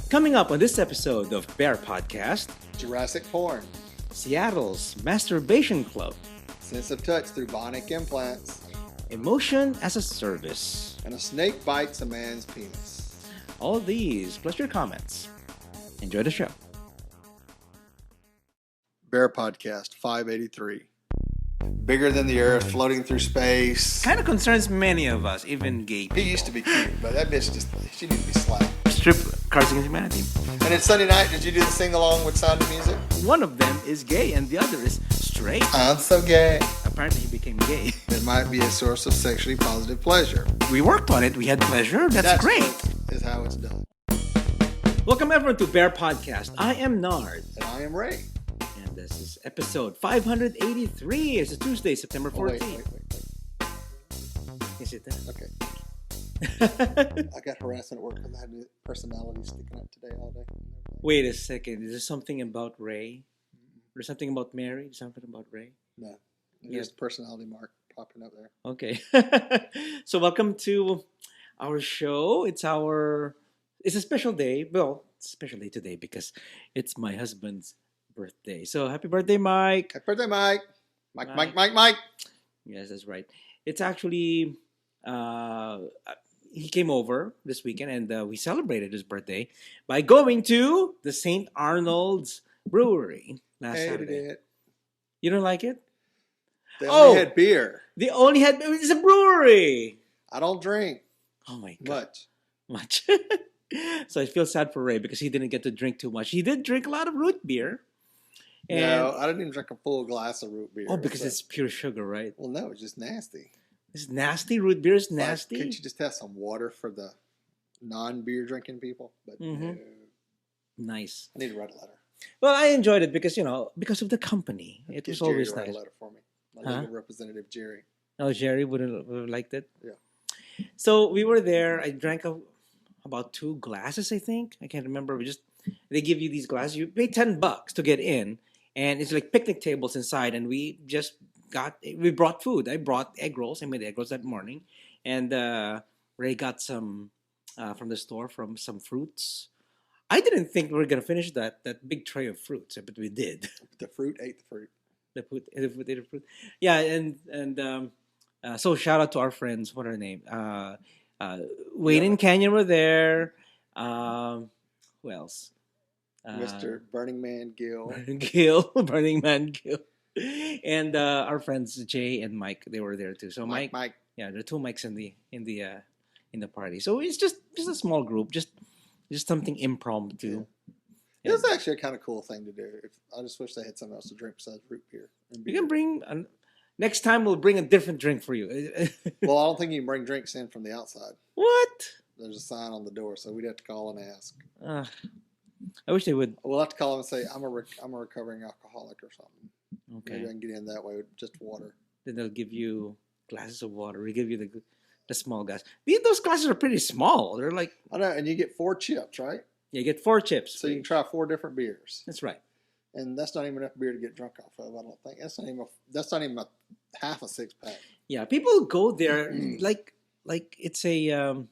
Coming up on this episode of BearPodcast, Jurassic Porn, Seattle's Masturbation Club, sense of touch through bionic implants, Emotion as a Service, and a snake bites a man's penis. all these plus your comments. Enjoy the show. BearPodcast 583. Bigger than the earth, floating through space. Kind of concerns many of us, even gay He people. used to be cute, but that bitch she needs to be slapped. Strip Cards Against Humanity. And then Sunday night, did you do the sing-along with Sound of Music? One of them is gay and the other is straight. I'm so gay. Apparently he became gay. It might be a source of sexually positive pleasure. We worked on it. We had pleasure. That's great. Is how it's done. Welcome everyone to Bear Podcast. I am Nard. And I am Ray. And this is episode 583. It's a Tuesday, September 14th. Wait. Is it that? Okay. I got harassment at work because I had personality sticking up today all day. Wait a second. Is there something about Ray? There's something about Mary? Something about Ray? No. Yeah. Just personality mark popping up there. Okay. So welcome to our show. It's a special day. Well, it's a special day today because it's my husband's birthday. So happy birthday, Mike. Happy birthday, Mike. Mike. Yes, that's right. It's actually he came over this weekend and we celebrated his birthday by going to the St. Arnold's Brewery last Saturday. It. You don't like it? They only had beer. They only had it's a brewery. I don't drink Oh my god. much. So I feel sad for Ray because he didn't get to drink too much. He did drink a lot of root beer. And, No, I didn't even drink a full glass of root beer. oh, because it's pure sugar, right? Well, no, it's just nasty. It's nasty. Root beer is nasty. Couldn't you just have some water for the non-beer drinking people? But no. Nice. I need to write a letter. Well, I enjoyed it because because of the company. It Get was Jerry always to write nice. a letter for me. My legal representative, Jerry. Oh, Jerry would have liked it. Yeah. So we were there. I drank about 2 glasses, I think. I can't remember. They give you these glasses. You pay $10 to get in, and it's like picnic tables inside. And we brought food. I brought egg rolls. I made egg rolls that morning, and Ray got some from the store from some fruits. I didn't think we were gonna finish that big tray of fruits, but we did. The fruit ate the fruit. The fruit. Yeah, and so shout out to our friends. What are their name? Wayne and Canyon were there. Who else? Mr. Burning Man Gill. Burning Man Gill, and our friends Jay and Mike. They were there too. So Mike. Yeah, there are 2 Mikes in the party. So it's just a small group, just something impromptu. It was actually a kind of cool thing to do. I just wish they had something else to drink besides root beer. You can bring next time. We'll bring a different drink for you. Well, I don't think you can bring drinks in from the outside. What? There's a sign on the door, so we'd have to call and ask. I wish they would. We'll have to call and say, I'm a recovering alcoholic or something. Okay. Maybe I can get in that way with just water. Then they'll give you glasses of water. We give you the small glass. Those glasses are pretty small. They're like, I know, and you get 4 chips, right? you get 4 chips. So you can try 4 different beers. That's right. And that's not even enough beer to get drunk off of, I don't think. That's not even a half a 6-pack. Yeah, people go there like it's a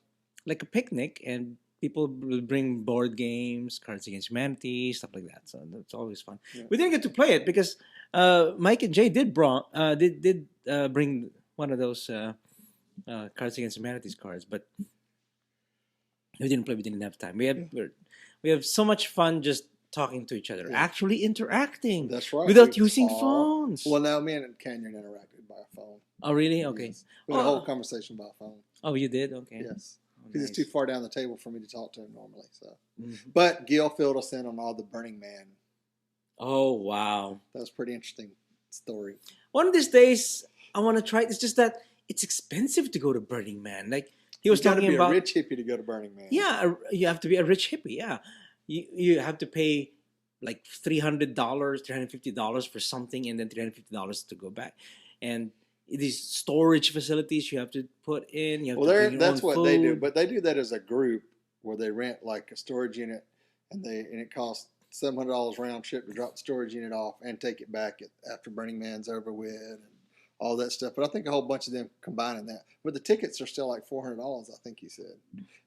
like a picnic, and people will bring board games, Cards Against Humanity, stuff like that. So that's always fun. Yeah. We didn't get to play it because Mike and Jay did bring one of those Cards Against Humanity's cards, but we didn't play. We didn't have time. We have so much fun just talking to each other, actually interacting. That's right. Without using phones. Well, now me and Canyon interacted by a phone. Oh, really? Okay. Yes. We had a whole conversation by phone. Oh, you did? Okay. Yes. Oh, Because nice. it's too far down the table for me to talk to him normally. So, Mhm. But Gil filled us in on all the Burning Man. Oh, wow. That was a pretty interesting story. One of these days, I want to try it. It's just that it's expensive to go to Burning Man. Like he was You gotta talking be about. a rich hippie to go to Burning Man. Yeah, you have to be a rich hippie. Yeah, you have to pay like $300, $350 for something, and then $350 to go back. And these storage facilities you have to put in. You have to bring your that's own what they do. food. But they do that as a group where they rent like a storage unit, and it costs $700 round trip to drop the storage unit off and take it back after Burning Man's over with, and all that stuff. But I think a whole bunch of them combining that. But the tickets are still like $400, I think he said.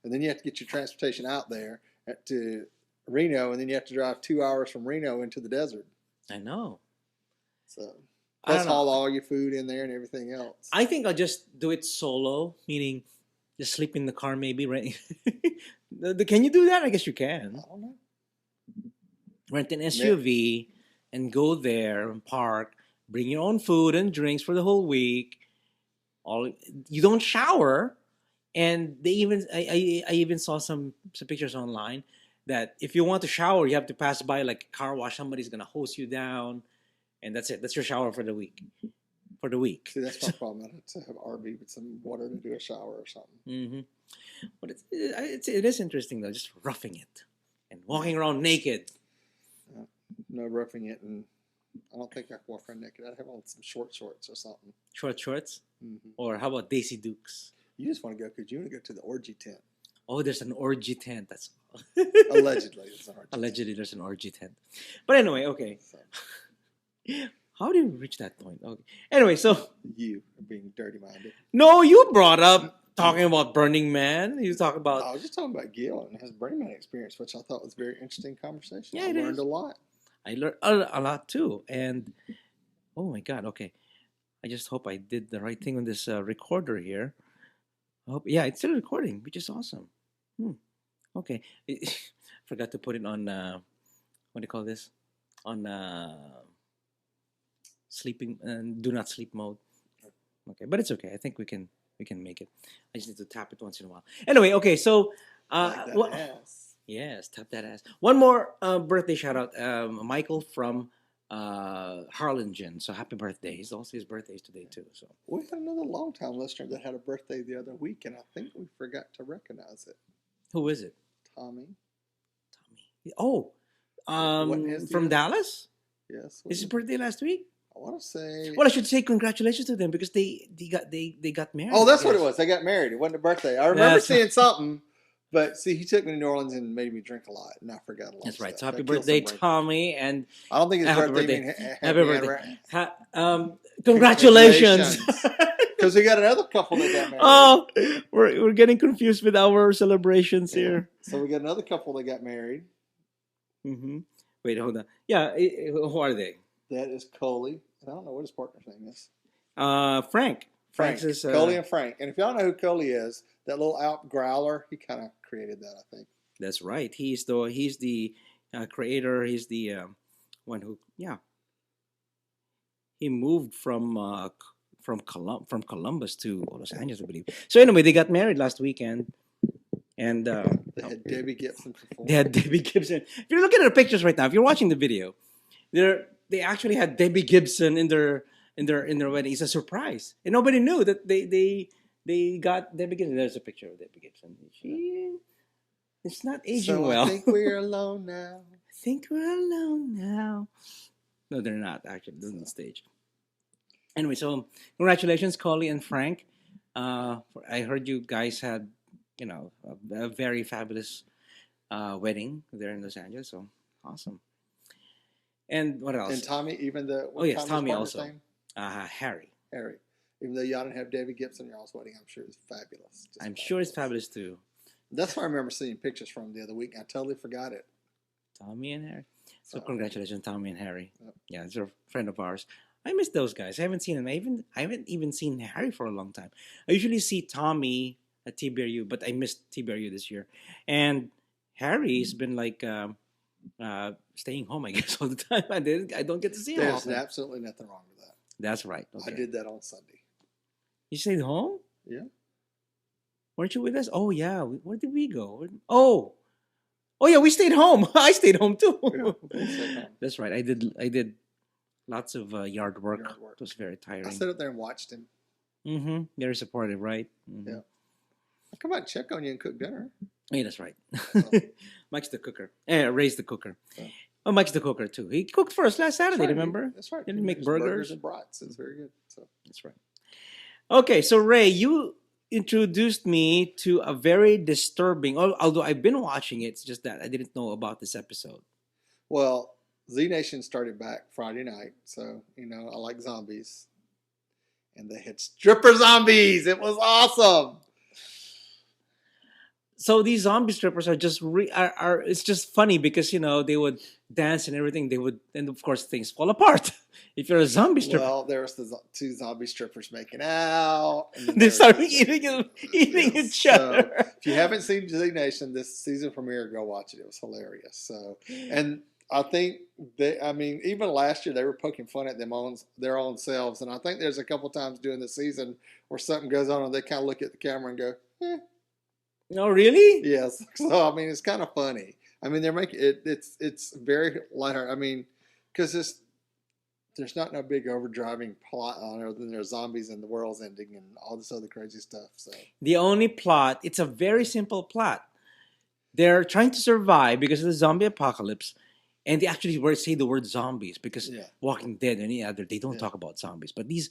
And then you have to get your transportation out there, to Reno, and then you have to drive 2 hours from Reno into the desert. I know. So I plus don't know. haul all your food in there and everything else. I think I'll just do it solo, meaning just sleep in the car maybe, right? Can you do that? I guess you can. I don't know. Rent an SUV and go there and park. Bring your own food and drinks for the whole week. You don't shower, and they even I even saw some pictures online that if you want to shower, you have to pass by like a car wash. Somebody's gonna hose you down, and that's it. That's your shower for the week. For the week. See, that's my problem. I have to have RV with some water to do a shower or something. Mm-hmm. But it is interesting though, just roughing it and walking around naked. No roughing it, and I don't think I can walk around naked. I'd have on some short shorts or something. Short shorts? Mm-hmm. Or how about Daisy Dukes? You just want to go because you want to go to the orgy tent. Oh, there's an orgy tent. That's Allegedly, it's an orgy allegedly there's an orgy tent. But anyway, okay. So, How did we reach that point? Okay. Anyway, so you are being dirty minded. no, you brought up talking about Burning Man. You talk about I was just talking about Gil and his Burning Man experience, which I thought was a very interesting conversation. Yeah, I it learned is. a lot. I learned a lot too, and oh my god, okay. I just hope I did the right thing on this recorder here. I hope, yeah, it's still recording, which is awesome. Okay, forgot to put it on what do you call this? On sleeping do not sleep mode. Okay, but it's okay. I think we can make it. I just need to tap it once in a while. Anyway, okay, so Like that what? ass. Yes, tap that ass. One more birthday shout out, Michael from Harlingen. So happy birthday! It's also his birthday today too. So We had another long-time listener that had a birthday the other week, and I think we forgot to recognize it. who is it? Tommy. Tommy. Oh, Wasn't his from the- Dallas. Yes. Is his birthday last week? I want to say. Well, I should say congratulations to them because they got married. Oh, that's I what it guess. was. They got married. It wasn't a birthday. I remember That's seeing something, but see, he took me to New Orleans and made me drink a lot, and I forgot a lot. That's of right. So stuff. happy That killed birthday, some brain. Tommy, and I don't think his Happy birthday. birthday. Happy birthday. Congratulations. Because we got another couple that got married. Oh, we're getting confused with our celebrations here. So we got another couple that got married. Mm-hmm. Wait, hold on. Yeah, who are they? That is Coley. And I don't know what his partner's name is. Frank. Frank. Frank's is, Coley and Frank. And if y'all know who Coley is, that little Alp growler, he kind of created that, I think. That's right. He's the creator. He's the one who he moved from Columbus to Los Angeles, I believe. So anyway, they got married last weekend, and They had Debbie Gibson perform. they had Debbie Gibson. If you're looking at the pictures right now, if you're watching the video, they actually had Debbie Gibson in their wedding. It's a surprise, and nobody knew that they got Debbie Gibson. There's a picture of Debbie Gibson. It's not aging So well. I think we're alone now. I think we're alone now. No, they're not actually. They're on the stage. Anyway, so congratulations, Coley and Frank. I heard you guys had, a very fabulous wedding there in Los Angeles. So awesome. And what else? And Tommy, even though Yes, Tommy's Tommy partner's also. name? Harry. Harry. Even though y'all didn't have Debbie Gibson at y'all's wedding, I'm sure it's fabulous. Just I'm sure it's fabulous too. That's what I remember seeing pictures from the other week. I totally forgot it. Tommy and Harry. So So- congratulations, Tommy and Harry. Yep. Yeah, they're a friend of ours. I miss those guys. I haven't seen them. I haven't even seen Harry for a long time. I usually see Tommy at TBRU, but I missed TBRU this year. And Harry's been like staying home, I guess, all the time. I don't get to see him There's often. absolutely nothing wrong with that. That's right. I Okay. did that on Sunday. You stayed home? Yeah. Weren't you with us? Oh yeah. Where did we go? Oh yeah. We stayed home. I stayed home too. Yeah, we stayed home. That's right. I did lots of yard work. Yard work. It was very tiring. I sat up there and watched him. Mm-hmm. Very supportive, right? Mm-hmm. Yeah. I'll come out and check on you and cook dinner. Yeah, that's right. So- Mike's the cooker. Ray's the cooker. Yeah. Oh, Mike's the cooker too. He cooked for us last Saturday. That's right. Remember? That's right. Didn't he make There's burgers? and brats. It's very good. So That's right. Okay, so Ray, you introduced me to a very disturbing. Although I've been watching it, it's just that I didn't know about this episode. well, Z Nation started back Friday night, so I like zombies, and they had stripper zombies. It was awesome. So these zombie strippers are just are it's just funny because they would dance and everything. They would, and of course things fall apart if you're a zombie stripper. Well, there was the two zombie strippers making out, and then They there was start just eating yes. each So other. if you haven't seen Z Nation, this season premiere, go watch it. It was hilarious. So, and I think I mean, even last year they were poking fun at their own selves, and I think there's a couple times during the season where something goes on and they kind of look at the camera and go, No, really? yes. So I mean, it's kind of funny. I mean, they're making it. It's very lighthearted. I mean, because there's not no big overdriving plot on it other than there's zombies and the world's ending and all this other crazy stuff. So The only plot, it's a very simple plot. They're trying to survive because of the zombie apocalypse, and they actually say the word zombies because yeah, Walking Dead and any other, they don't yeah, talk about zombies, but these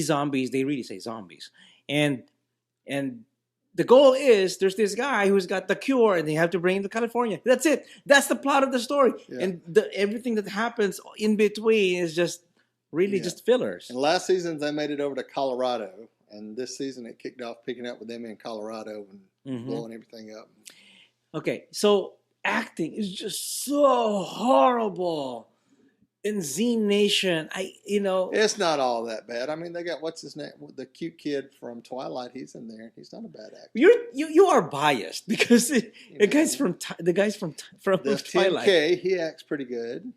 zombies, they really say zombies. And the goal is there's this guy who's got the cure, and they have to bring him to California. That's it. That's the plot of the story, yeah. and everything that happens in between is just really Yeah. just fillers. And last season they made it over to Colorado, and this season it kicked off picking up with them in Colorado and blowing everything up. Okay, so acting is just so horrible in Z Nation. It's not all that bad. I mean, they got what's his name, the cute kid from Twilight. He's in there. He's not a bad actor. you are biased because the guys from The Twilight. 10K, he acts pretty good.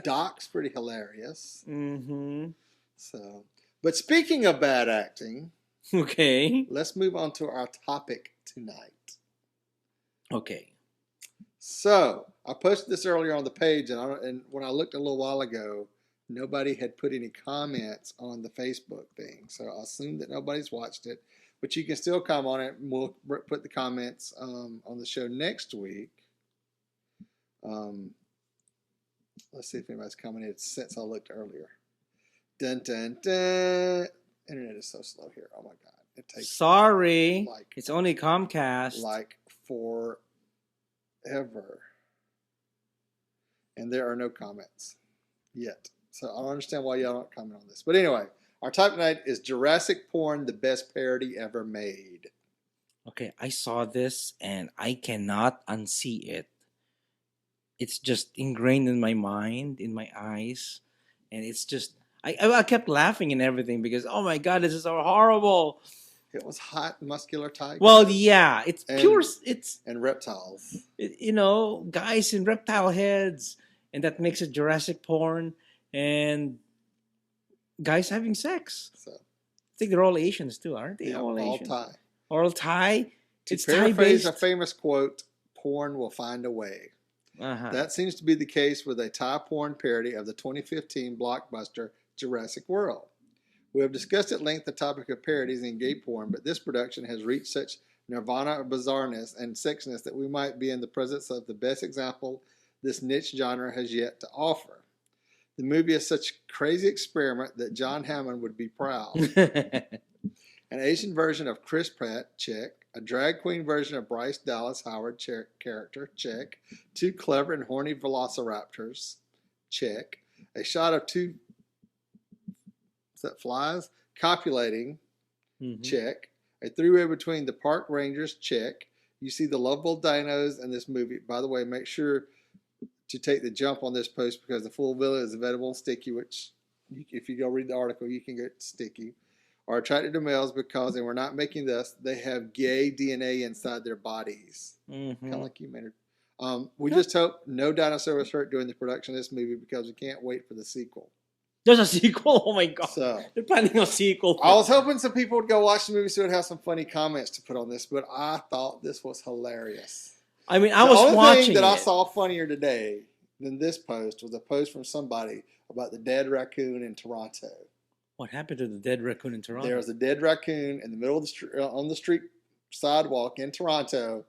Doc's pretty hilarious. Mm-hmm. So, but speaking of bad acting, Okay. let's move on to our topic tonight. Okay. So I posted this earlier on the page, and when I looked a little while ago, nobody had put any comments on the Facebook thing. So I assume that nobody's watched it, but you can still comment on it. And we'll put the comments on the show next week. Let's see if anybody's commented since I looked earlier. Dun dun dun. Internet is so slow here. Oh my god! It takes Sorry, it's only Comcast. like forever. And there are no comments yet. So I don't understand why y'all don't comment on this. But anyway, our topic tonight is Jurassic Porn, the best parody ever made. Okay, I saw this and I cannot unsee it. It's just ingrained in my mind, in my eyes, and it's just I kept laughing and everything because oh my god, this is so horrible. It was hot, muscular tigers. Well, yeah, it's pure. And reptiles. Guys in reptile heads, and that makes it Jurassic porn, and guys having sex. So I think they're all Asians too, aren't they? Yeah, all Asians. Thai. All Thai. To It's paraphrase Thai-based. a famous quote, porn will find a way. Uh-huh. That seems to be the case with a Thai porn parody of the 2015 blockbuster Jurassic World. We have discussed at length the topic of parodies in gay porn, but this production has reached such nirvana of bizarreness and sexiness that we might be in the presence of the best example this niche genre has yet to offer. The movie is such a crazy experiment that John Hammond would be proud. An Asian version of Chris Pratt, check. A drag queen version of Bryce Dallas Howard character, check. Two clever and horny velociraptors, check. A shot of two flies copulating, check. A three-way between the park rangers, check. You see the lovable dinos in this movie. By the way, make sure to take the jump on this post because the full villa is available and sticky, which if you go read the article, you can get sticky. Are attracted to males because, and we're not making this, they have gay DNA inside their bodies. Kind of like you, Maynard. We just hope no dinosaur was hurt during the production of this movie because we can't wait for the sequel. There's a sequel? Oh my god. So, they're planning a sequel. I was hoping some people would go watch the movie so we'd have some funny comments to put on this, but I thought this was hilarious. I mean, I the was only watching thing that I it. saw funnier today than this post was a post from somebody about the dead raccoon in Toronto. What happened to the dead raccoon in Toronto? There was a dead raccoon in the middle of the street, on the street sidewalk in Toronto,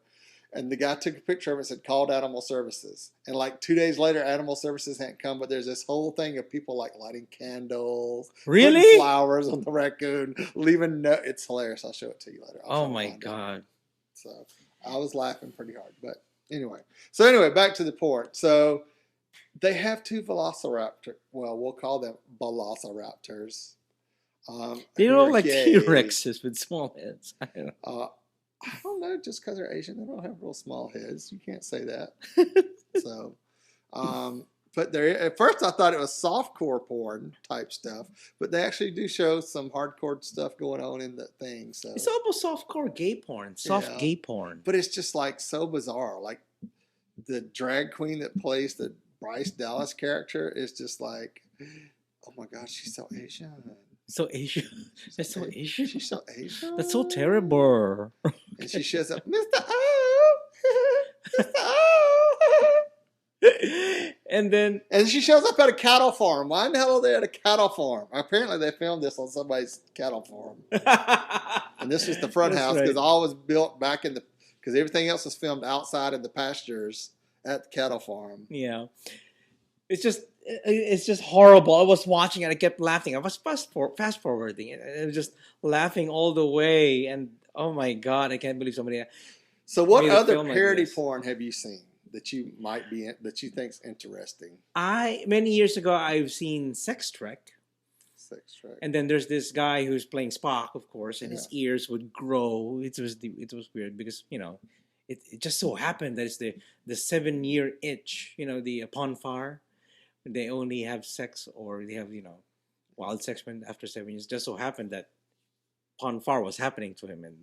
and the guy took a picture of it and said, called Animal Services. And like 2 days later, Animal Services hadn't come, but there's this whole thing of people like lighting candles, Really? putting flowers on the raccoon, leaving it's hilarious. I'll show it to you later. Oh my god. So I was laughing pretty hard, but anyway. So back to the port. So they have two velociraptor. Well, we'll call them velociraptors. They look like gay. T-Rexes with small heads. I don't know. I don't know, just because they're Asian, they don't have real small heads. You can't say that. So, but there, at first I thought it was softcore porn type stuff, but they actually do show some hardcore stuff going on in the thing. So It's almost softcore gay porn, soft Yeah. gay porn. but it's just like so bizarre. Like the drag queen that plays the Bryce Dallas character is just like, oh my gosh, she's so Asian. So Asian. That's so Asian. She's so Asian. That's so terrible. And she shows up, Mr. O, Mr. O. And then And she shows up at a cattle farm. Why in the hell are they at a cattle farm? Apparently, they filmed this on somebody's cattle farm. And this is the front That's house because right. all was built back in the, because everything else was filmed outside in the pastures at the cattle farm. Yeah, it's just horrible. I was watching and I kept laughing. I was fast forwarding and I was just laughing all the way. And oh my god, I can't believe somebody. So, what Made a other film like parody this. porn have you seen that you might be that you think's interesting? Many years ago I've seen Sex Trek, Sex track. and then there's this guy who's playing Spock, of course, and his ears would grow. It was weird because it just so happened that it's the 7-year itch. The Ponfar. They only have sex or they have wild sex when after 7 years. Just so happened that Ponfar was happening to him and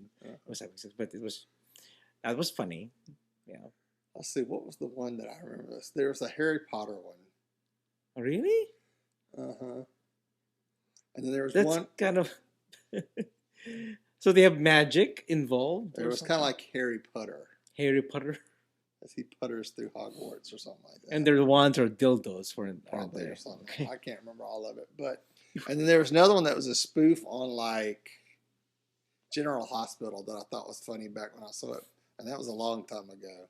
was having sex, but that was funny. Yeah. Let's see, what was the one that I remember? There was a Harry Potter one. Oh, really? Uh-huh. And then there was That's one. kind of. So they have magic involved. There was kind of like Harry Potter, Harry Potter, as he putters through Hogwarts or something like that. and their wands are dildos for Probably or something. Okay. I can't remember all of it, but and then there was another one that was a spoof on like General Hospital that I thought was funny back when I saw it, and that was a long time ago.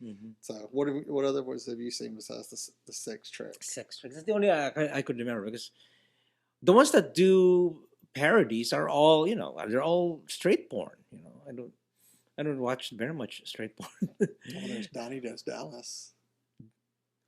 Mm-hmm. So what other ones have you seen besides the Sex Trek? Sex tricks. That's the only I could remember because the ones that do parodies are all they're all straight porn. I don't watch very much straight porn. Oh, there's Donnie Does Dallas.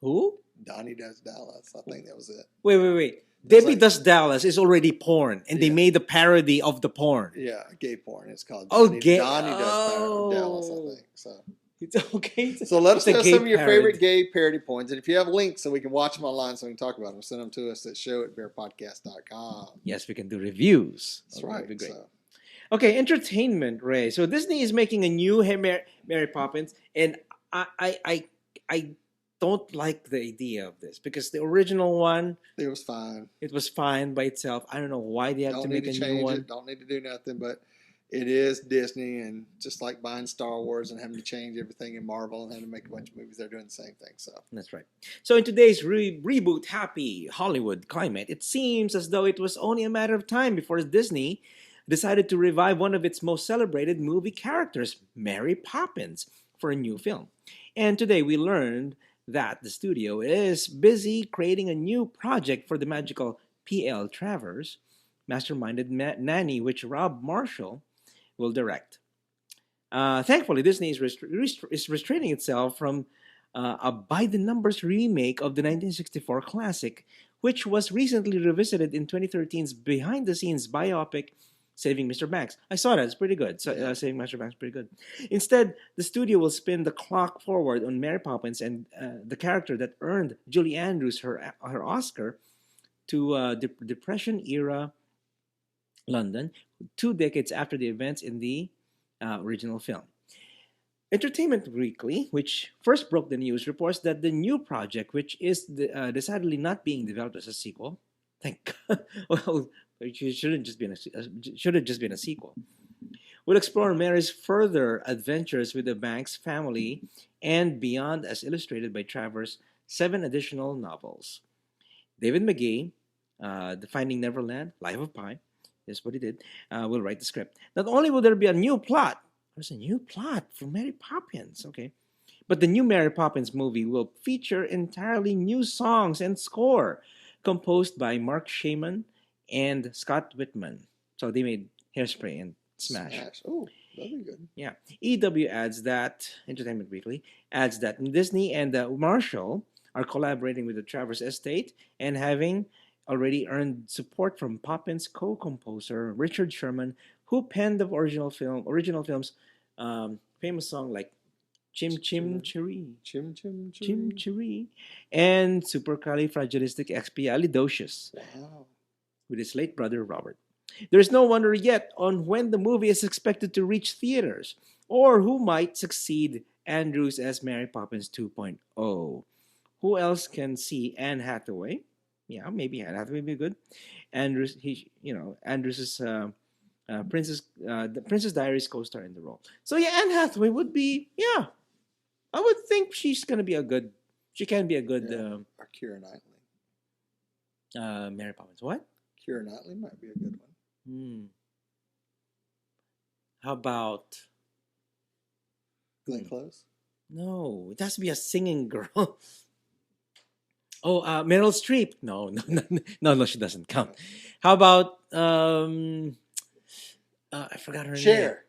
Who? Donnie Does Dallas. I think that was it. Wait. It's Debbie like- Does Dallas is already porn, and they Yeah. made a parody of the porn. Yeah, gay porn. It's called Oh, Donnie, gay- Donnie Does oh. Dallas, I think. So It's okay. So let us It's a know gay some of your parody. favorite gay parody points. And if you have links so we can watch them online so we can talk about them, send them to us at show@BearPodcast.com. Yes, we can do reviews. That's Okay, right. that'd be great. So, Okay, entertainment, Ray. So Disney is making a new Mary Poppins, and I don't like the idea of this because the original one, it was fine. it was fine by itself. I don't know why they have Don't to need make to a new change one. it. Don't need to do nothing. But it is Disney, and just like buying Star Wars and having to change everything in Marvel and having to make a bunch of movies, they're doing the same thing. So That's right. So in today's reboot happy Hollywood climate, it seems as though it was only a matter of time before Disney decided to revive one of its most celebrated movie characters, Mary Poppins, for a new film. And today we learned that the studio is busy creating a new project for the magical P.L. Travers, masterminded nanny, which Rob Marshall will direct. Thankfully, Disney is restraining itself from a by the numbers remake of the 1964 classic, which was recently revisited in 2013's behind the scenes biopic Saving Mr. Banks. I saw that. It's pretty good. Saving Mr. Banks is pretty good. Instead, the studio will spin the clock forward on Mary Poppins and the character that earned Julie Andrews her Oscar to Depression-era London, 2 decades after the events in the original film. Entertainment Weekly, which first broke the news, reports that the new project, which is decidedly not being developed as a sequel, thank God, well, it shouldn't just been should have just been a sequel, will explore Mary's further adventures with the Banks family and beyond, as illustrated by Travers' 7 additional novels. David McGee, The Finding Neverland, Life of Pi, is what he did, will write the script. Not only will there be a new plot, there's a new plot for Mary Poppins, okay? But the new Mary Poppins movie will feature entirely new songs and score composed by Mark Shaman and Scott Whitman. So they made Hairspray and Smash. Oh, that'd be good. Yeah. EW adds that, Entertainment Weekly, adds that Disney and Marshall are collaborating with the Travers estate and having already earned support from Poppins co-composer Richard Sherman, who penned the original films famous song like Chim Chim Chiri, Chim chim Chim chim. Chiri, and Supercalifragilisticexpialidocious Wow. with his late brother Robert. There's no wonder yet on when the movie is expected to reach theaters or who might succeed Andrews as Mary Poppins 2.0. Who else can see Anne Hathaway? Yeah, maybe Anne Hathaway would be good. Andrews, Andrews is the Princess Diaries co-star in the role. So yeah, Anne Hathaway would be, yeah, I would think she's gonna be a good. She can be a good Yeah. Or Keira Knightley. Mary Poppins. What? Keira Knightley might be a good one. How about Glenn Close? no? It has to be a singing girl. Oh, Meryl Streep. No, no, she doesn't count. How about I forgot her name. Cher.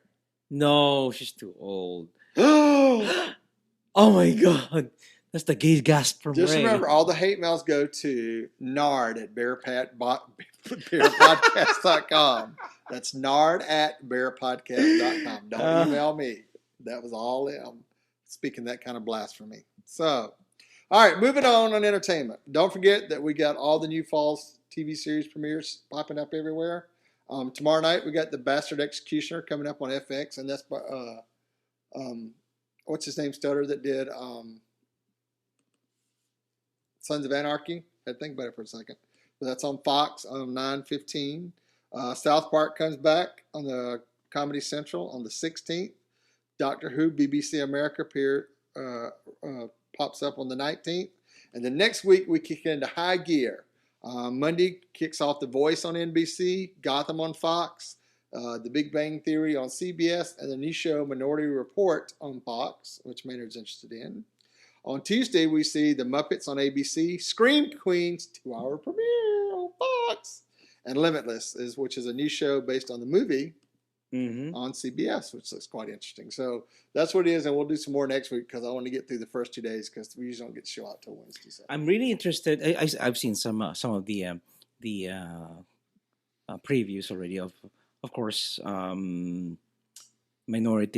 No, she's too old. Oh, Oh my god, that's the gay gasp from just Ray. remember, all the hate mails go to Nard at BearPodcast.com. That's Nard at BearPodcast.com. Don't email me. That was all I'm speaking that kind of blasphemy. So, all right, moving on entertainment. Don't forget that we got all the new fall's TV series premieres popping up everywhere. Tomorrow night we got The Bastard Executioner coming up on FX, and that's by what's his name, Stutter, that did Sons of Anarchy. I had to think about it for a second. But that's on Fox on 9/15. South Park comes back on the Comedy Central on the 16th. Doctor Who, BBC America pops up on the 19th. And then next week we kick into high gear. Monday kicks off The Voice on NBC, Gotham on Fox, The Big Bang Theory on CBS, and the new show Minority Report on Fox, which Maynard's interested in. On Tuesday, we see The Muppets on ABC, Scream Queens, 2-hour premiere on Fox, and Limitless, which is a new show based on the movie on CBS, which looks quite interesting. So that's what it is, and we'll do some more next week because I want to get through the first 2 days because we usually don't get the show out till Wednesday. So. I'm really interested. I've seen some of the previews already of course, Minority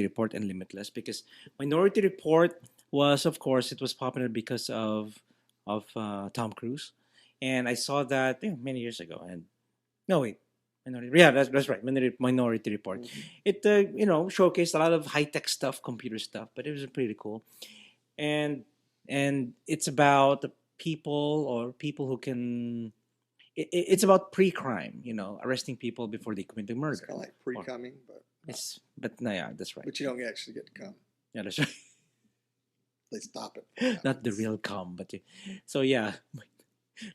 Report and Limitless, because Minority Report was, of course, it was popular because of Tom Cruise, and I saw that many years ago. And no wait, that's right. Minority Report. It showcased a lot of high tech stuff, computer stuff, but it was pretty cool. And it's about the people who can. It's about pre-crime, arresting people before they commit the murder. It's kind of like pre-coming, but no, yeah, that's right. But you don't actually get to come. Yeah, that's right. They stop it. Not the real cum, but so yeah,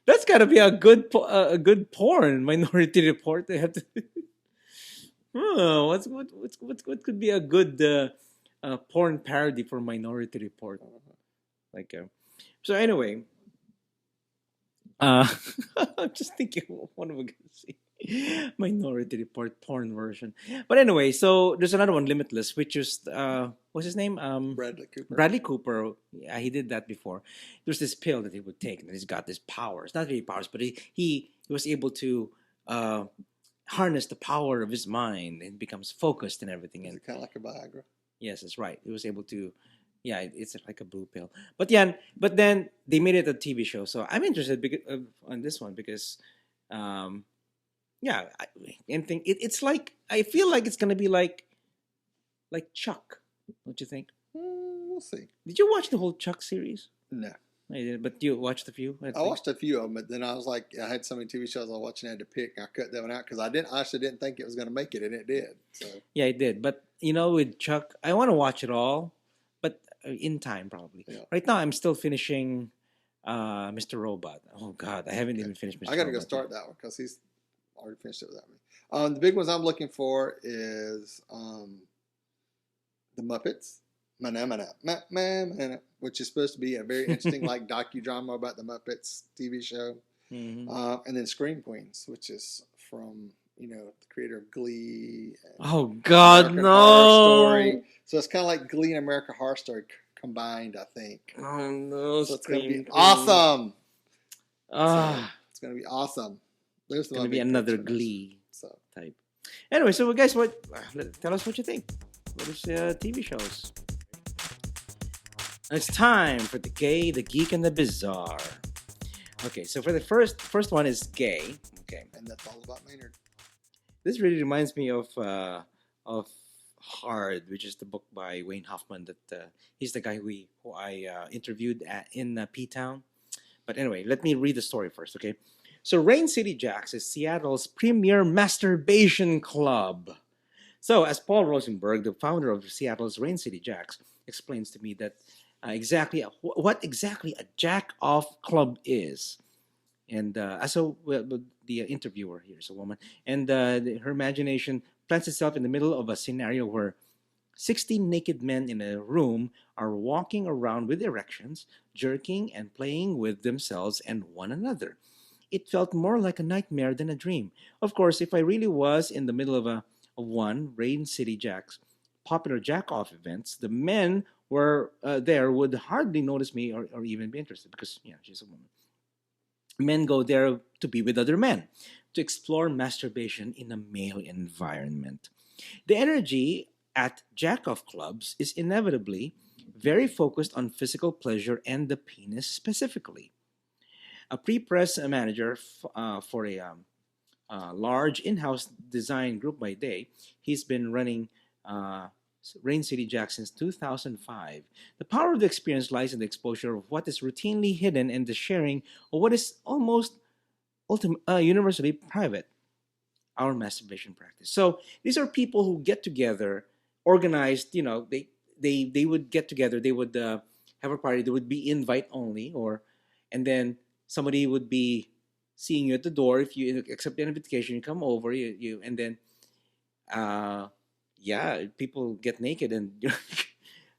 that's gotta be a good porn. Minority Report. They have to. What could be a good porn parody for Minority Report? So anyway. I'm just thinking, what am I going to see? Minority Report porn version. But anyway, so there's another one, Limitless, which is what's his name? Bradley Cooper. Bradley Cooper. Yeah, he did that before. There's this pill that he would take, and he's got these powers. Not really powers, but he was able to harness the power of his mind and becomes focused and everything. Is it kind of like a Viagra? Yes, that's right. He was able to. Yeah, it's like a blue pill. But then they made it a TV show. So I'm interested on this one because, it's like, I feel like it's gonna be like Chuck. Don't you think? We'll see. Did you watch the whole Chuck series? No. I did, but you watched a few. I watched a few of them, but then I was like, I had so many TV shows I was watching, I had to pick. And I cut that one out because I actually didn't think it was gonna make it, and it did. So yeah, it did. But with Chuck, I want to watch it all. But in time, probably. Yeah. Right now, I'm still finishing Mr. Robot. Oh, God. I haven't even finished Mr. Robot. I got to go start that one because he's already finished it without me. The big ones I'm looking for is The Muppets, which is supposed to be a very interesting docudrama about the Muppets TV show. And then Scream Queens, which is from... the creator of Glee. Oh, God, American no. Horror Story. So it's kind of like Glee and American Horror Story combined, I think. Oh, no. So it's going to be awesome. It's going to be awesome. There's going to be another Glee type. Anyway, so guys, tell us what you think. what is TV shows. It's time for the gay, the geek, and the bizarre. Okay, so for the first one is gay. Okay, And that's all about Maynard. this really reminds me of Hard, which is the book by Wayne Hoffman. That he's the guy who I interviewed in P Town. But anyway, let me read the story first. Okay, so Rain City Jacks is Seattle's premier masturbation club. So, as Paul Rosenberg, the founder of Seattle's Rain City Jacks, explains to me that what exactly a jack off club is. And the interviewer here is a woman, and her imagination plants itself in the middle of a scenario where 60 naked men in a room are walking around with erections, jerking, and playing with themselves and one another. It felt more like a nightmare than a dream. Of course, if I really was in the middle of one Rain City Jack's popular jack off events, the men were there would hardly notice me or even be interested because she's a woman. Men go there to be with other men, to explore masturbation in a male environment. The energy at jack off clubs is inevitably very focused on physical pleasure and the penis specifically. A pre-press manager for a large in-house design group by day, he's been running Rain City Jack since 2005. The power of the experience lies in the exposure of what is routinely hidden and the sharing of what is almost universally private, our masturbation practice. So these are people who get together, organized. They would get together. They would have a party. There would be invite only, and then somebody would be seeing you at the door. If you accept the invitation, you come over. And then people get naked and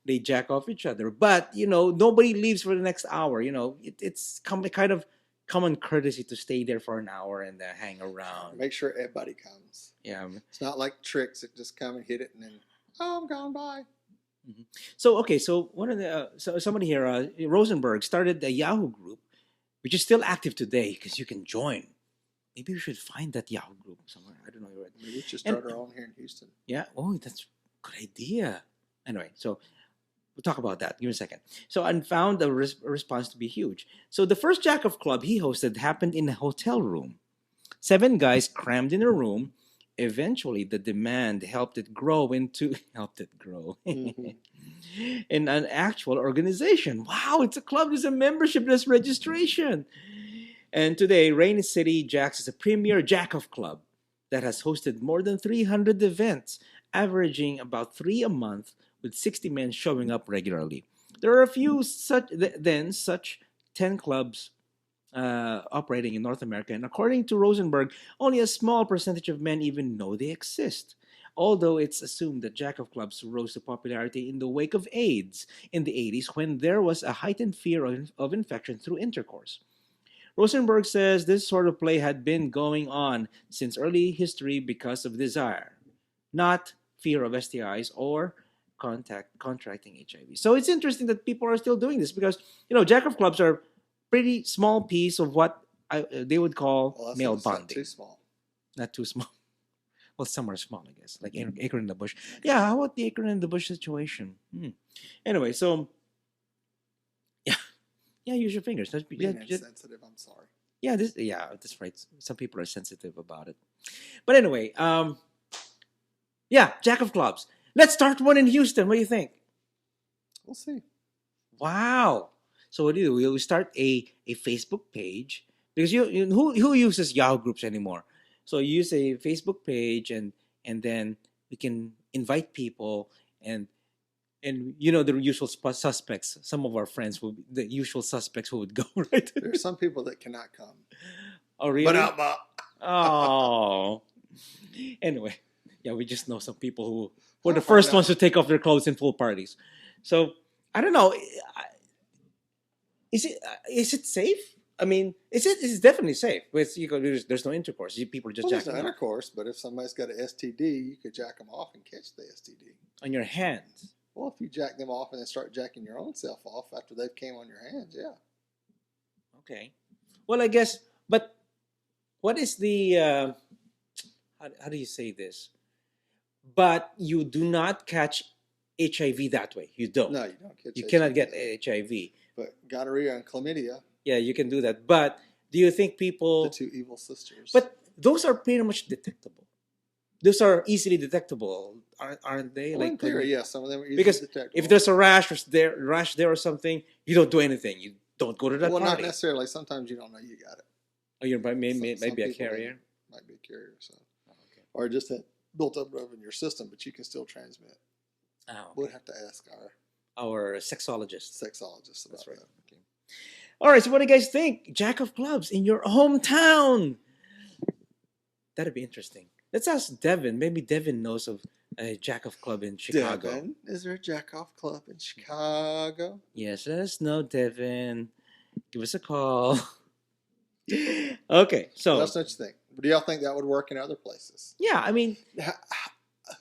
they jack off each other. But nobody leaves for the next hour. It's kind of common courtesy to stay there for an hour and hang around. Make sure everybody comes. Yeah, it's not like tricks that just come and hit it and then I'm gone by. Mm-hmm. So one of the somebody here, Rosenberg, started a Yahoo group, which is still active today because you can join. Maybe we should find that Yahoo group somewhere. I don't know. Maybe we should start our own here in Houston. Yeah. Oh, that's a good idea. Anyway, so we'll talk about that. Give me a second. So I found the response to be huge. So the first Jack of Club he hosted happened in a hotel room. 7 guys crammed in a room. Eventually, the demand helped it grow mm-hmm. in an actual organization. Wow, it's a club. There's a membership. There's registration. And today, Rain City Jacks is a premier Jack of Club that has hosted more than 300 events, averaging about 3 a month, with 60 men showing up regularly. There are a few such 10 clubs operating in North America, and according to Rosenberg, only a small percentage of men even know they exist. Although it's assumed that Jack of Clubs rose to popularity in the wake of AIDS in the 80s when there was a heightened fear of infection through intercourse. Rosenberg says this sort of play had been going on since early history because of desire, not fear of STIs or contracting HIV. So it's interesting that people are still doing this because, Jack of Clubs are pretty small piece of what they would call male bonding. Not too small. Not too small. Well, some are small, I guess, like Acorn in the Bush. Yeah, how about the Acorn in the Bush situation? Anyway, so yeah, use your fingers. Being insensitive, I'm sorry. Yeah, that's right. Some people are sensitive about it. But anyway, Jack of Clubs. Let's start one in Houston. What do you think? We'll see. Wow. So what do? We'll start a Facebook page because who uses Yahoo groups anymore? So you use a Facebook page and then we can invite people and the usual suspects. Some of our friends the usual suspects who would go, right? There are some people that cannot come. Oh really? But oh. Anyway, we just know some people who were the first ones to take off their clothes in full parties. So I don't know. Is it safe? I mean, it's definitely safe. There's no intercourse. People are just jacking off. There's no intercourse, but if somebody's got an STD, you could jack them off and catch the STD. On your hands? Well, if you jack them off and then start jacking your own self off after they've came on your hands, yeah. Okay. Well, I guess, but what is the, how do you say this? but you do not catch HIV that way. You don't. No, you don't catch You HIV. cannot get HIV. But gonorrhea and chlamydia, Yeah, you can do that. But do you think the people? two evil sisters. But those are pretty much detectable. Those are easily detectable, aren't they? well, in Like theory, yeah, some of them are easily because detectable. if there's a rash there or something, you don't do anything. You don't go to that well, party. not necessarily. Sometimes you don't know you got it. Oh, you're maybe Some a people carrier. might be a carrier, so Oh, okay. or just had built up in your system, but you can still transmit. Oh, We'll have to ask our sexologist. sexologist about That's right. that. Okay. All right. So, what do you guys think? Jack of clubs in your hometown. That'd be interesting. Let's ask Devin. Maybe Devin knows of a Jack of club in Chicago. Devin, is there a jack off club in Chicago? Yes, let us know, Devin. Give us a call. Okay, so That's what you think. Do y'all think that would work in other places? yeah, I mean,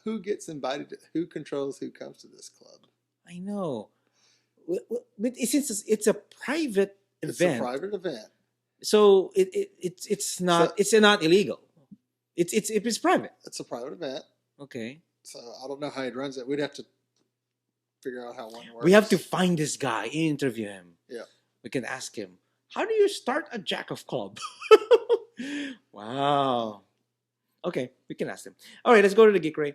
Who gets invited? Who controls who comes to this club? I know, but since it's a private It's event, a private event. so it's not it's not illegal. It's private. It's a private event. Okay, So I don't know how he runs it. We'd have to figure out how one works. we have to find this guy, interview him. Yeah. We can ask him, how do you start a Jack of club? Wow. Okay, we can ask him. All right, let's go to the Geek Ray.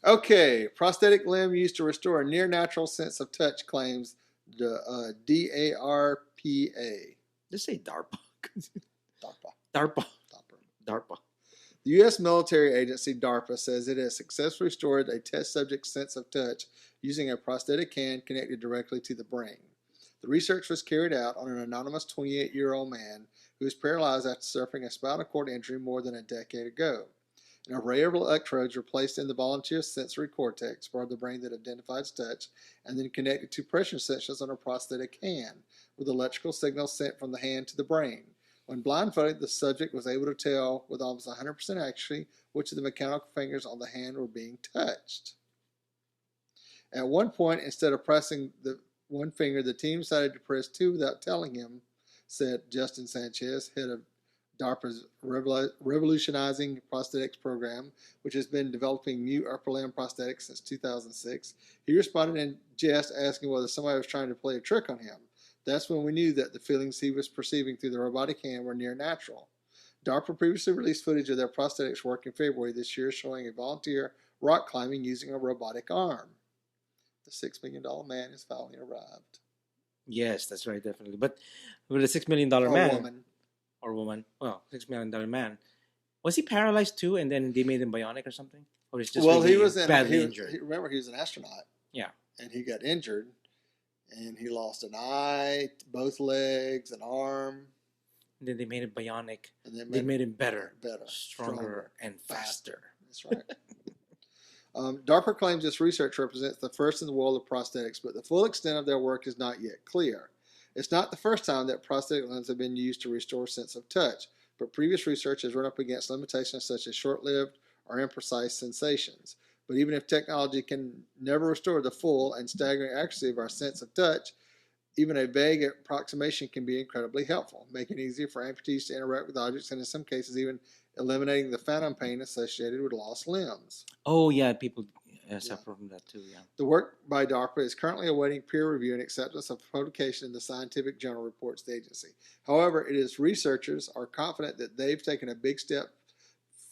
Okay, prosthetic limb used to restore a near natural sense of touch, claims the DARPA. Just say DARPA. DARPA. DARPA. DARPA. DARPA. The U.S. military agency DARPA says it has successfully restored a test subject's sense of touch using a prosthetic hand connected directly to the brain. The research was carried out on an anonymous 28-year-old man who was paralyzed after suffering a spinal cord injury more than a decade ago. An array of electrodes were placed in the volunteer's sensory cortex, part of the brain that identifies touch, and then connected to pressure sensors on a prosthetic hand, with electrical signals sent from the hand to the brain. When blindfolded, the subject was able to tell with almost 100% accuracy which of the mechanical fingers on the hand were being touched. At one point, instead of pressing the one finger, the team decided to press two without telling him, said Justin Sanchez, head of DARPA's revolutionizing prosthetics program, which has been developing new upper limb prosthetics since 2006. He responded in jest, asking whether somebody was trying to play a trick on him. That's when we knew that the feelings he was perceiving through the robotic hand were near natural. DARPA previously released footage of their prosthetics work in February this year, showing a volunteer rock climbing using a robotic arm. The $6 million man has finally arrived. Yes, that's right, definitely. But with a $6 million Or man woman. or woman, well, $6 million man, was he paralyzed too, and then they made him bionic or something, or is just Well, really he was badly injured? Remember, he was an astronaut. Yeah. And he got injured, and he lost an eye, both legs, an arm. And then they made him bionic. And then They made him better, better, stronger, and faster. That's right. DARPA claims this research represents the first in the world of prosthetics, but the full extent of their work is not yet clear. It's not the first time that prosthetic limbs have been used to restore sense of touch, but previous research has run up against limitations such as short-lived or imprecise sensations. But even if technology can never restore the full and staggering accuracy of our sense of touch, even a vague approximation can be incredibly helpful, making it easier for amputees to interact with objects and in some cases even eliminating the phantom pain associated with lost limbs. Oh, yeah, people suffer from that too, yeah. The work by DARPA is currently awaiting peer review and acceptance of publication in the scientific journal, reports the agency. However, its researchers are confident that they've taken a big step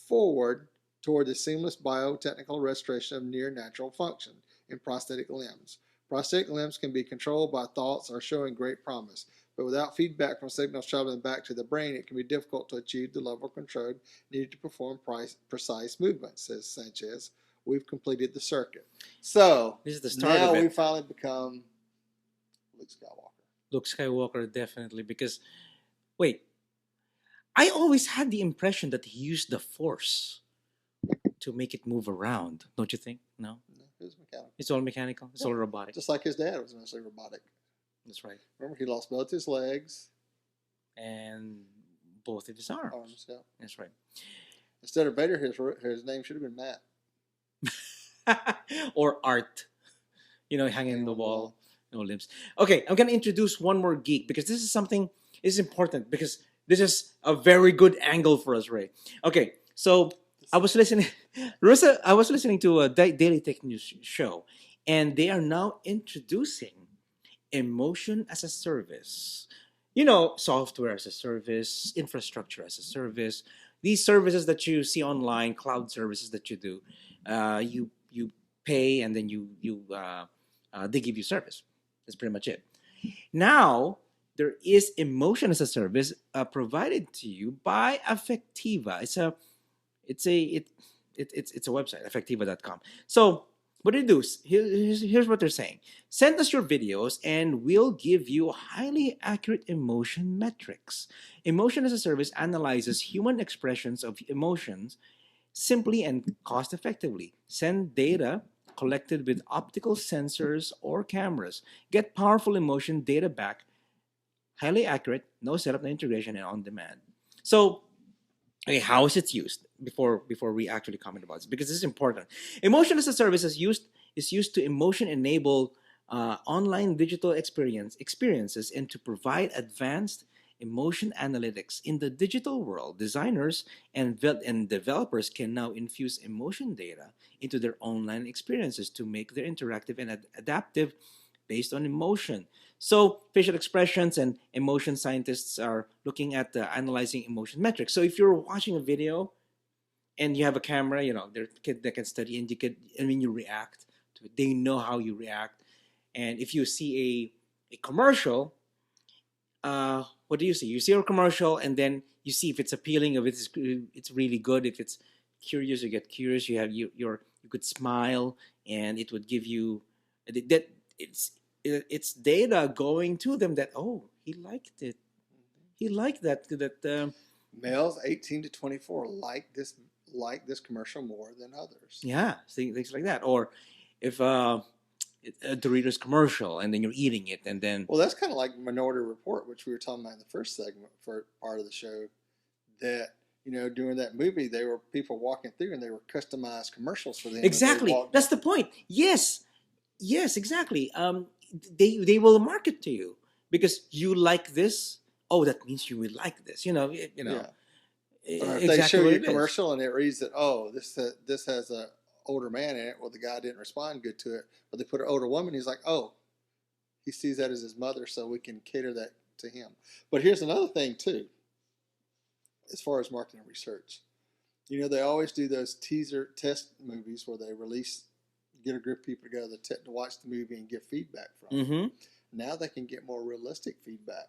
forward toward the seamless biotechnical restoration of near natural function in prosthetic limbs. Prosthetic limbs can be controlled by thoughts or showing great promise, but without feedback from signals traveling back to the brain, it can be difficult to achieve the level of control needed to perform precise movements, says Sanchez. We've completed the circuit. So This is the start now of it. we finally become Luke Skywalker. Luke Skywalker, definitely, because, wait, I always had the impression that he used the Force to make it move around. Don't you think? No? No, it was mechanical. It's all mechanical. It's all robotic. Just like his dad was mostly robotic. That's right. Remember, he lost both his legs. And both of his arms. Yeah. That's right. Instead of Vader, his name should have been Matt. Or Art. You know, hanging in the wall. No limbs. Okay, I'm going to introduce one more geek because this is something is important because this is a very good angle for us, Ray. Okay, so I was listening, Rosa. I was listening to a daily tech news show, and they are now introducing emotion as a service. You know, software as a service, infrastructure as a service. These services that you see online, cloud services that you do, you pay and then they give you service. That's pretty much it. Now there is emotion as a service provided to you by Affectiva. It's a it's a website, affectiva.com. So what they do is here's what they're saying: send us your videos and we'll give you highly accurate emotion metrics. Emotion as a service analyzes human expressions of emotions simply and cost effectively. Send data collected with optical sensors or cameras. Get powerful emotion data back, highly accurate, no setup, no integration, and on demand. So okay, how is it used before we actually comment about this, because this is important. Emotion as a service is used to emotion enable online digital experiences and to provide advanced emotion analytics in the digital world. Designers and developers can now infuse emotion data into their online experiences to make them interactive and adaptive based on emotion. So, facial expressions and emotion scientists are looking at analyzing emotion metrics. So, if you're watching a video and you have a camera, there kid that can study and and when you react to it, they know how you react. And if you see a commercial, what do you see? You see a commercial, and then you see if it's appealing, if it's really good. If it's curious, you get curious. You could smile, and it would give you that it's data going to them that, oh, he liked it. He liked that. Males 18 to 24 like this commercial more than others. Yeah, things like that. Or if a Doritos commercial, and then you're eating it, and then Well, that's kind of like Minority Report, which we were talking about in the first segment for part of the show. That during that movie, they were people walking through, and they were customized commercials for them. exactly, that's the point. Yes, exactly. They will market to you because you like this. Oh, that means you will like this. Yeah. Or if Exactly they show what you a it is. commercial and it reads that, oh, this has a older man in it. Well, the guy didn't respond good to it, but they put an older woman. He's like, oh, he sees that as his mother, so we can cater that to him. But here's another thing too, as far as marketing research. They always do those teaser test movies where they get a group of people together to watch the movie and get feedback from it. Mm-hmm. Now they can get more realistic feedback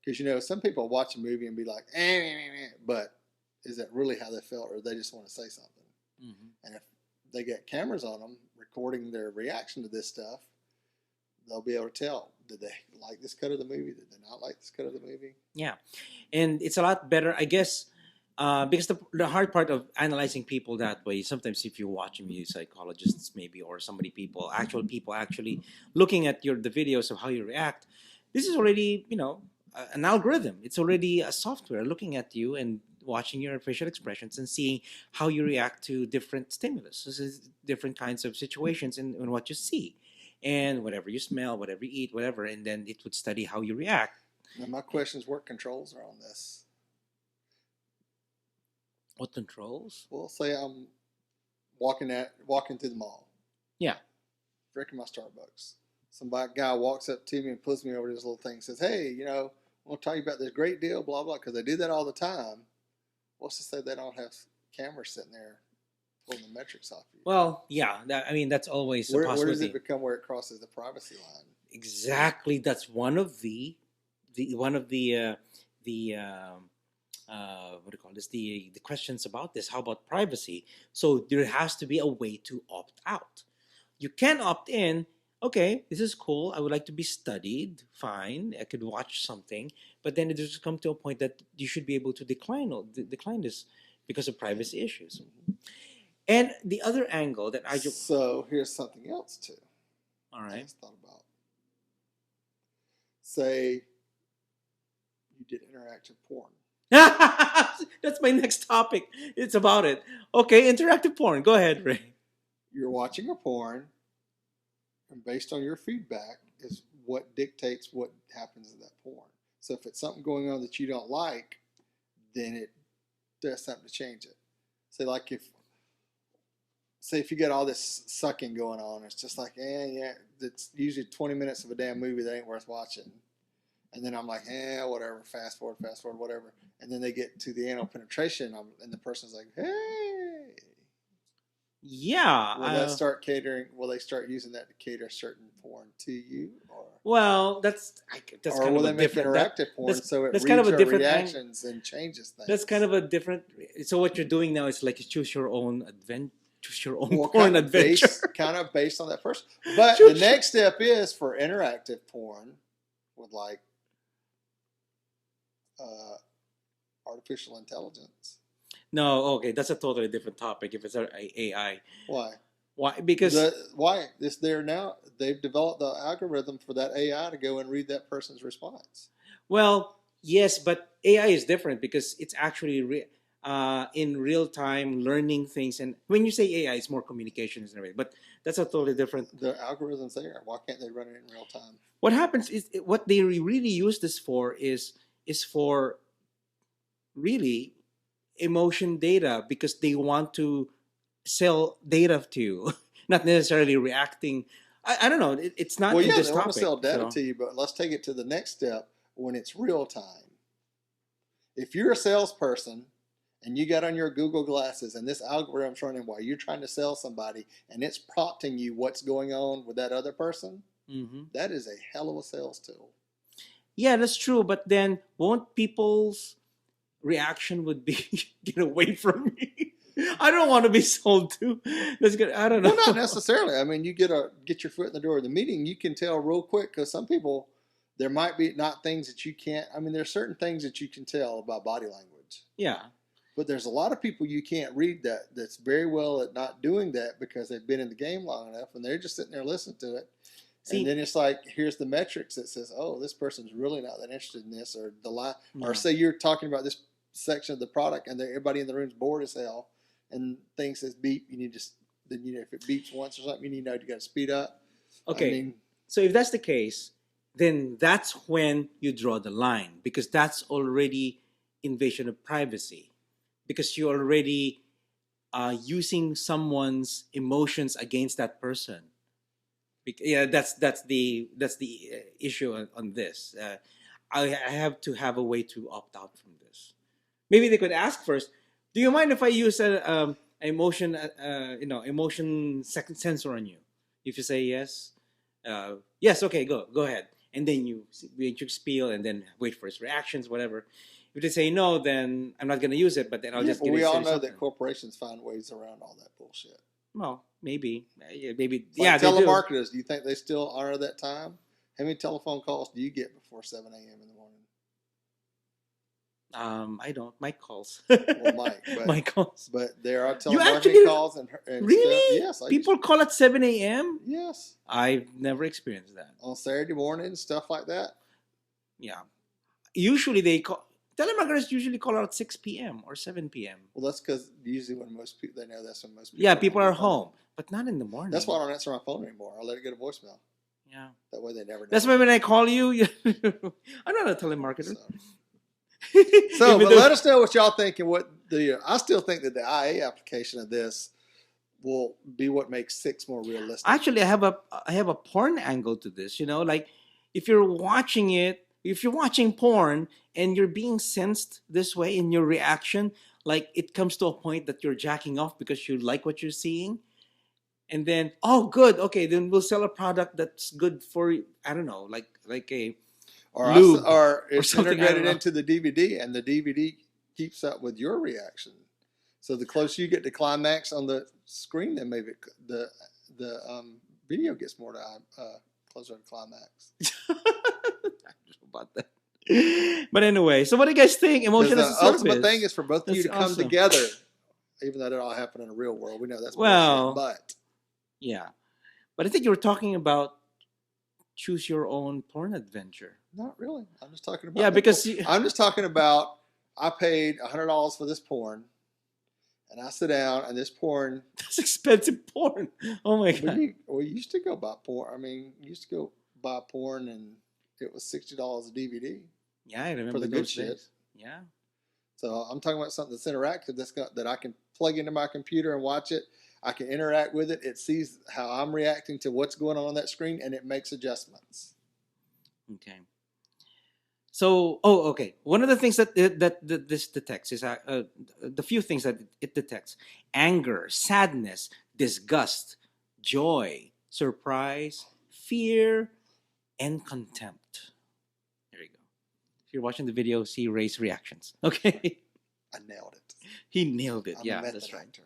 because some people watch a movie and be like, but is that really how they felt, or they just want to say something? Mm-hmm. And if they get cameras on them recording their reaction to this stuff, they'll be able to tell, did they like this cut of the movie? Did they not like this cut of the movie? Yeah, and it's a lot better, I guess, because the hard part of analyzing people that way. Sometimes, if you're watching maybe psychologists, maybe, or actual people actually looking at the videos of how you react, this is already an algorithm. It's already a software looking at you and watching your facial expressions and seeing how you react to different stimulus, this is different kinds of situations, and what you see, and whatever you smell, whatever you eat, whatever, and then it would study how you react. Now, my question is, what controls are on this? What controls? Well, say I'm walking through the mall, Yeah. drinking my Starbucks. Some guy walks up to me and pulls me over to this little thing and says, hey, I want to tell you about this great deal, blah, blah, because they do that all the time. What's to say they don't have cameras sitting there pulling the metrics off you? Well, yeah. That's always a Where possibility. does it become where it crosses the privacy line? Exactly. That's one of the what do you call this? The questions about this. How about privacy? So there has to be a way to opt out. You can opt in. Okay, this is cool. I would like to be studied. Fine, I could watch something, but then it just come to a point that you should be able to decline this because of privacy issues. And the other angle that I just So here's something else too. all I right. just thought about. Say you did interactive porn. That's my next topic. It's about it. Okay, interactive porn. Go ahead, Ray. You're watching a porn, and based on your feedback is what dictates what happens in that porn. So if it's something going on that you don't like, then it does something to change it. say like if you got all this sucking going on, it's just like, yeah, it's usually 20 minutes of a damn movie that ain't worth watching. And then I'm like, whatever, fast forward, whatever. And then they get to the anal penetration, and the person's like, hey. Yeah. Will that start catering? Will they start using that to cater certain porn to you? Well, that's or kind will of they make interactive porn so it reads kind of a your different reactions and changes things? That's kind of a different. So what you're doing now is like you choose your own porn adventure. Kind of based on that person. But the next step is for interactive porn with like artificial intelligence. No, okay, that's a totally different topic. If it's AI, why? Because they've developed the algorithm for that AI to go and read that person's response. Well, yes, but AI is different because it's actually in real time learning things. And when you say AI, it's more communications and everything. But that's a totally different. The algorithm's there. Why can't they run it in real time? What happens is what they really use this for is for really emotion data, because they want to sell data to you, not necessarily reacting. I don't know. It's not in this they topic. Want to sell data to you, but let's take it to the next step when it's real time. If you're a salesperson and you got on your Google glasses and this algorithm's running while you're trying to sell somebody and it's prompting you what's going on with that other person, that is a hell of a sales tool. Yeah, that's true. But then won't people's reaction would be get away from me? I don't want to be sold to. That's good. I don't know. Well, not necessarily. I mean, you get your foot in the door of the meeting, you can tell real quick, because some people, there might be not things that you can't. I mean, there's certain things that you can tell about body language. Yeah. But there's a lot of people you can't read that's very well at not doing that because they've been in the game long enough and they're just sitting there listening to it. And then it's like, here's the metrics that says, oh, this person's really not that interested in this, or or say you're talking about this section of the product and everybody in the room's bored as hell and thing says beep, you need to, if it beeps once or something, you got to speed up. Okay. So if that's the case, then that's when you draw the line, because that's already invasion of privacy, because you're already using someone's emotions against that person. Yeah, that's the issue on this. I have to have a way to opt out from this. Maybe they could ask first. Do you mind if I use an emotion sensor on you? If you say yes, yes, okay, go ahead, and then you spiel and then wait for his reactions, whatever. If they say no, then I'm not going to use it. But then I'll just. We all know that corporations find ways around all that bullshit. Well, maybe. Like telemarketers, do you think they still honor that time? How many telephone calls do you get before 7 a.m. in the morning? I don't. Mike calls. Well, Mike. Mike calls. But there are telemarketing calls and really? Stuff. Yes. People call at 7 a.m.? Yes. I've never experienced that. On Saturday morning, stuff like that? Yeah. Usually they call. Telemarketers usually call out 6 p.m. or 7 p.m. Well, that's because usually when most people, they know that's when most people. Yeah, people are home, but not in the morning. That's why I don't answer my phone anymore. I let it go to voicemail. Yeah. That way they never know. That's why when I call you, I'm not a telemarketer. But let us know what y'all think and I still think that the IA application of this will be what makes 6 more realistic. Actually, I have a porn angle to this. Like if you're watching porn and you're being sensed this way in your reaction, like it comes to a point that you're jacking off because you like what you're seeing. And then, oh, good. Okay, then we'll sell a product that's good for, I don't know, like a lube or it's integrated into the DVD, and the DVD keeps up with your reaction. So the closer you get to climax on the screen, then maybe the video gets more closer to climax. I don't know about that. But anyway, so what do you guys think? Emotion as a service. The ultimate thing is for both of you to come together, even though it all happened in the real world. We know that's bullshit, but yeah. But I think you were talking about choose your own porn adventure. Not really. I'm just talking about. Yeah, because I'm just talking about. I paid $100 for this porn, and I sit down and this porn. That's expensive porn. Oh my god. We used to go buy porn. I mean, you used to go buy porn and it was $60 a DVD. Yeah, I remember for the those good days. Shit. Yeah. So I'm talking about something that's interactive that I can plug into my computer and watch it. I can interact with it. It sees how I'm reacting to what's going on that screen, and it makes adjustments. Okay. So, okay. One of the things that this detects is the few things that it detects: anger, sadness, disgust, joy, surprise, fear, and contempt. There you go. If you're watching the video, see Ray's reactions. Okay. I nailed it. He nailed it. I'm Yeah, a method that's right. actor.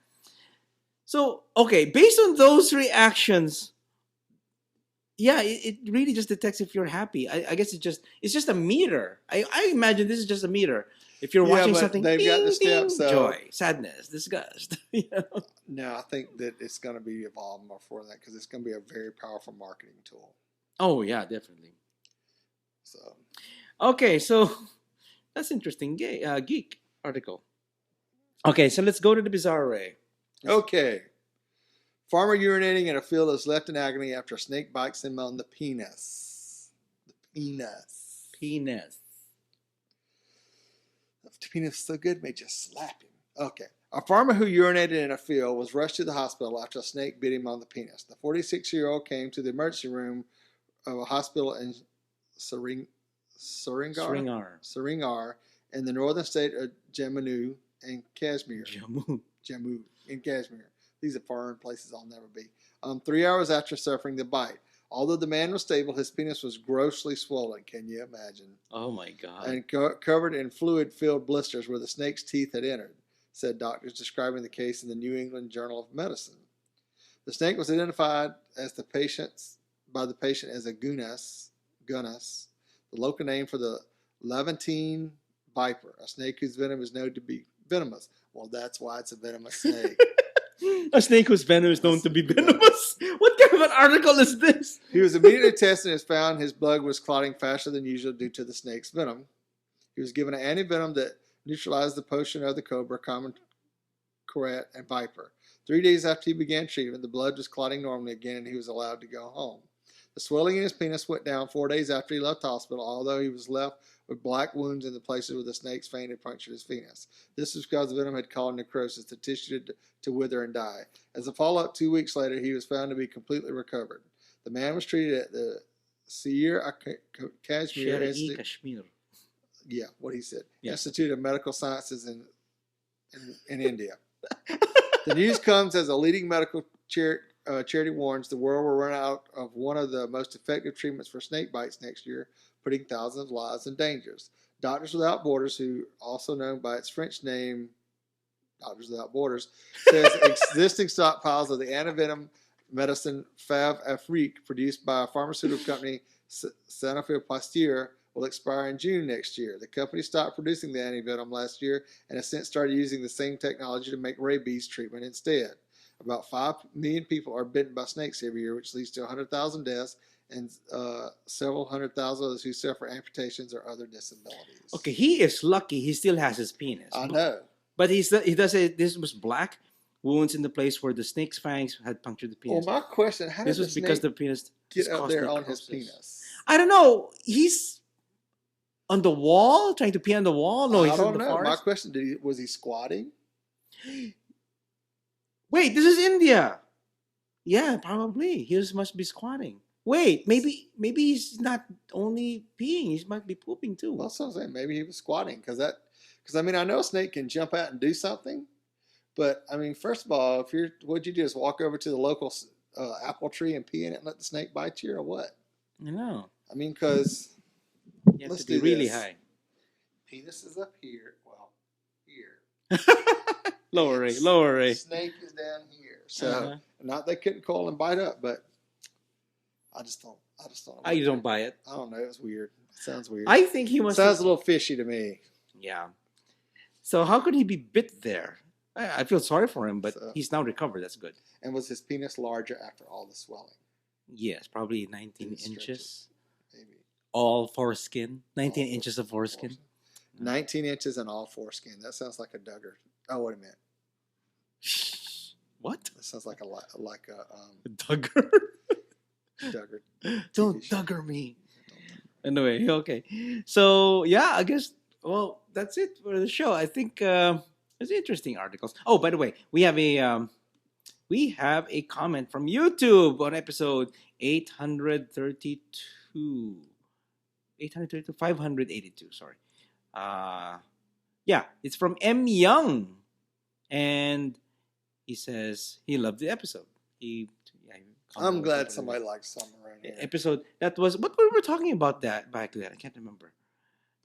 So, okay, based on those reactions, yeah, it really just detects if you're happy. I guess it's just a meter. I imagine this is just a meter. If you're Yeah, watching but something, they've got the steps. So joy, sadness, disgust. no, I think that it's going to be evolved more for that because it's going to be a very powerful marketing tool. Oh yeah, definitely. So okay, so that's interesting. Geek article. Okay, so let's go to the bizarre Ray. okay. Farmer urinating in a field is left in agony after a snake bites him on the penis. The penis. Penis. The penis is so good, may just slap him. Okay. A farmer who urinated in a field was rushed to the hospital after a snake bit him on the penis. The 46-year-old came to the emergency room of a hospital in Seringar in the northern state of Jammu in Kashmir. Jammu in Kashmir. These are foreign places I'll never be. 3 hours after suffering the bite. Although the man was stable, his penis was grossly swollen. Can you imagine? Oh my God. And covered in fluid-filled blisters where the snake's teeth had entered, said doctors describing the case in the New England Journal of Medicine. The snake was identified as by the patient as a gunus, the local name for the Levantine viper, a snake whose venom is known to be venomous. Well, that's why it's a venomous snake. A snake whose venom is known to be venomous. What kind of an article is this? He was immediately tested and was found his blood was clotting faster than usual due to the snake's venom. He was given an antivenom that neutralized the potion of the cobra, common korat, and viper. 3 days after he began treatment, the blood was clotting normally again and he was allowed to go home. The swelling in his penis went down 4 days after he left the hospital, although he was left with black wounds in the places where the snake's fang had punctured his penis. This was because the venom had caused necrosis, the tissue to wither and die. As a follow-up, 2 weeks later, he was found to be completely recovered. The man was treated at the Kashmir Institute. Yeah, what he said. Yeah. Institute of Medical Sciences in India. The news comes as a leading medical charity warns the world will run out of one of the most effective treatments for snake bites next year, putting thousands of lives in danger. Doctors Without Borders, who also known by its French name, Doctors Without Borders, says existing stockpiles of the antivenom medicine Fav Afrique, produced by a pharmaceutical company, Sanofi Pasteur, will expire in June next year. The company stopped producing the antivenom last year and has since started using the same technology to make rabies treatment instead. About 5 million people are bitten by snakes every year, which leads to 100,000 deaths and several 100,000 others who suffer amputations or other disabilities. Okay, he is lucky he still has his penis. I know. But he does say this was black wounds in the place where the snake's fangs had punctured the penis. Well, my question, how did this was because the penis get up there on his penis? I don't know. He's on the wall, trying to pee on the wall? No, he's in the forest. My question, was he squatting? Wait, this is India. Yeah, probably. He must be squatting. Wait, maybe he's not only peeing, he might be pooping too. Well, that's what I'm saying. Maybe he was squatting because I mean, I know a snake can jump out and do something, but I mean, first of all, what'd you do is walk over to the local apple tree and pee in it and let the snake bite you, or what? I know. I mean, because you have to be really high. Penis is up here. Well, here. Lower Ray. Snake is down here. So, not they couldn't call and bite up, but I just don't. You don't buy it. I don't know. It was weird. It sounds weird. I think he sounds a little fishy to me. Yeah. So how could he be bit there? I feel sorry for him, but he's now recovered. That's good. And was his penis larger after all the swelling? Yes, probably 19 inches. Maybe. All foreskin. 19 inches of foreskin. 19 inches and all foreskin. That sounds like a Duggar. Oh, wait a minute. What? That sounds like a Duggar. Duggar. Don't Duggar me. Anyway, okay. So yeah, I guess well, that's it for the show. I think it's interesting articles. Oh, by the way, we have a comment from YouTube on episode 832. 832, 582, sorry. Yeah, it's from M. Young. And he says he loved the episode. He I'm glad somebody likes something right here. Episode, that was, what we were talking about that back then. I can't remember.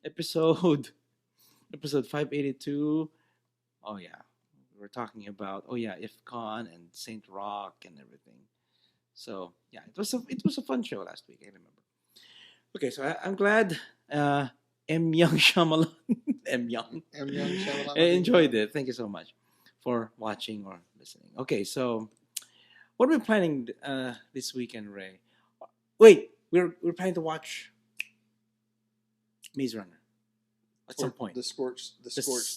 Episode 582. Oh, yeah. We're talking about, IFCON and Saint Rock and everything. So yeah, it was a fun show last week. I remember. Okay, so I'm glad M. Young Shyamalan M. Young Shyamalan. I enjoyed it. Thank you so much for watching or listening. Okay, so what are we planning this weekend, Ray? Wait, we're planning to watch Maze Runner at some point. The Scorch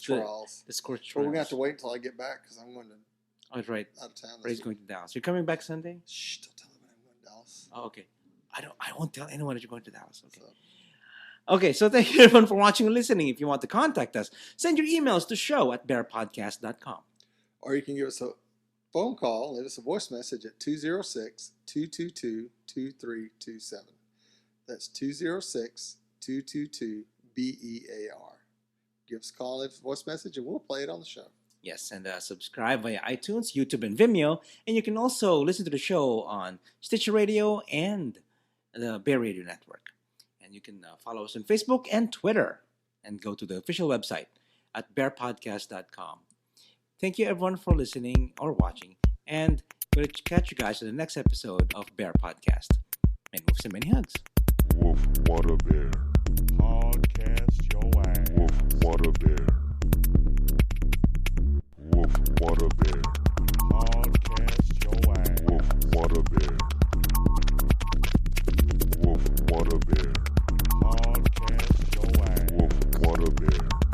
Trials. The Scorch Trials. But we're gonna have to wait until I get back because I'm going to. Oh, right. Out of town. Ray's going to Dallas. You're coming back Sunday? Shh! Don't tell them I'm going to Dallas. Oh, okay. I won't tell anyone that you're going to Dallas. Okay. Okay, so thank you everyone for watching and listening. If you want to contact us, send your emails to show@BearPodcast.com. Or you can give us a phone call, leave us a voice message at 206-222-2327. That's 206-222-BEAR. Give us a call, leave us a voice message, and we'll play it on the show. Yes, and subscribe via iTunes, YouTube, and Vimeo. And you can also listen to the show on Stitcher Radio and the Bear Radio Network. And you can follow us on Facebook and Twitter. And go to the official website at BearPodcast.com. Thank you, everyone, for listening or watching. And we'll catch you guys in the next episode of Bear Podcast. Many moves and many hugs. Woof, what a bear. Podcast your ass. Woof, what a bear. Woof, what a bear. Podcast your ass. Woof, what a bear. Woof, what a bear. Podcast your ass. Woof, what a bear.